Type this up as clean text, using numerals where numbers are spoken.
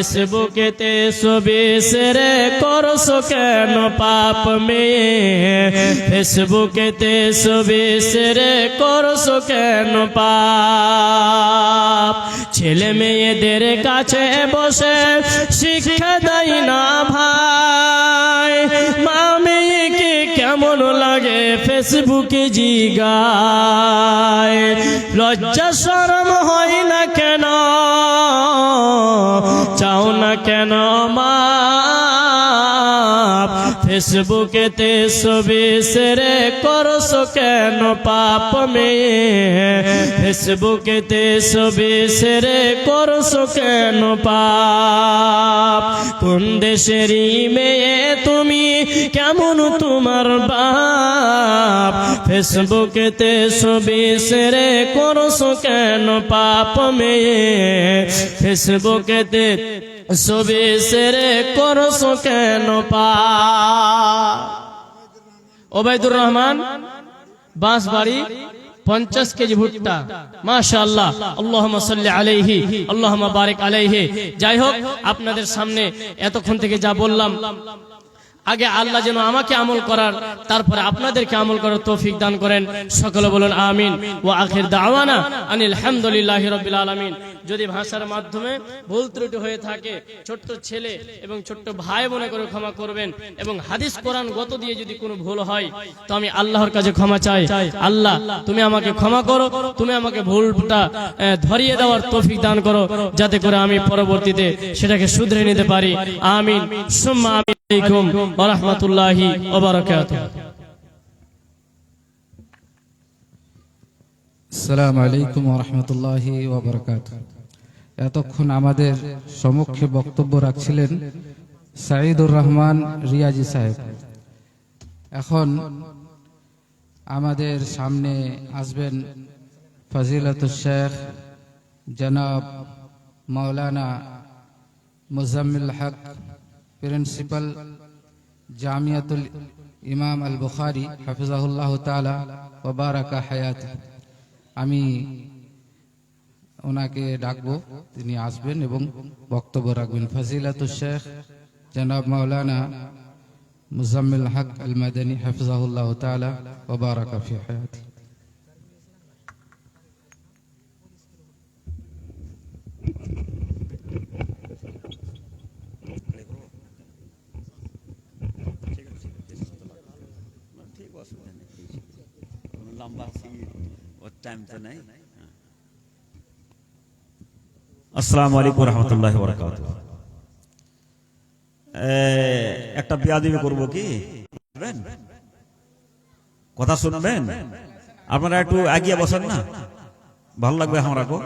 ফেসবুকেতে ছবি ছেড়ে করছো কেন পাপ মেয়ে, ফেসবুকেতে ছবি ছেড়ে করছো কেন পাপ। ছেলে মেয়েদের কাছে বসে শিক্ষা দেয় না ভাই, মা মেয়েকে কেমন লাগে ফেসবুকে জিগায়। লজ্জা শরম হয় না কেন, চাও না কেন মা, ফেসবুকেতে ছবি ছেড়ে করছো কেন পাপ মেয়ে, ফেসবুকেতে ছবি ছেড়ে করছো কেন পাপ। কোন দেশেরই মেয়ে তুমি, কেমন তোমার বাপ, ফেসবুকেতে ছবি ছেড়ে করছো কেন পাপ মেয়ে, ফেসবুকেতে ছবি ছেড়ে করছো কেন পাপ। ওবায়দুর রহমান বাঁশবাড়ি 50 কেজি ভুট্টা, মাশাআল্লাহ, আল্লাহুম্মা সাল্লি আলাইহি আল্লাহুম্মা বারিক আলাইহি। যাই হোক, আপনাদের সামনে এতক্ষণ থেকে যা বললাম, আগে আল্লাহ যেন আমাকে আমল করার, তারপরে আপনাদেরকে আমল করার তৌফিক দান করেন। সকলে বলুন আমিন। ওয়া আখির দাওয়ানা আনিল হামদুলিল্লাহি রাব্বিল আলামিন। যদি ভাষার মাধ্যমে ভুল ত্রুটি হয়ে থাকে, ছোট্ট ছেলে এবং ছোট্ট ভাই মনে করে ক্ষমা করবেন, এবং হাদিস কোরআন গত দিয়ে যদি কোনো ভুল হয় তো আমি আল্লাহর কাছে ক্ষমা চাই। আল্লাহ তুমি আমাকে ক্ষমা করো, তুমি আমাকে ভুলটা ধরিয়ে দেওয়ার তৌফিক দান করো, যাতে করে আমি পরবর্তীতে সেটাকে শুধরে নিতে পারি। আমিন সুম্মা আমিন। আলাইকুম ওয়া রাহমাতুল্লাহি ওয়া বারাকাতুহু। আসসালামু আলাইকুম ওয়া রাহমাতুল্লাহি ওয়া বারাকাতুহু। এতক্ষণ আমাদের সম্মুখে বক্তব্য রাখছিলেন সাঈদুর রহমান রিয়াজি সাহেব। এখন আমাদের সামনে আসবেন ফজিলাতুল শেখ জনাব মাওলানা মুজাম্মিল হক, প্রিন্সিপাল জামিয়াতুল ইমাম আল বুখারী হাফিজাহুল্লাহ তাআলা ওয়া বারাকা হায়াতি। আমি ওনাকে ডাকবো, তিনি আসবেন এবং বক্তব্য রাখবেন। ফজিলাতুল শেখ জনাব মাওলানা মুজাম্মিল হক আল মাদানী হাফিজাহুল্লাহ তাআলা ওয়া বারাকা ফি হায়াতি। আসসালামু আলাইকুম ওয়া রাহমাতুল্লাহি ওয়া বারাকাতুহু। একটা বিয়াদবি করব কি, কথা শুনবেন? আপনারা একটু এগিয়ে বসেন না, ভালো লাগবে আমারও।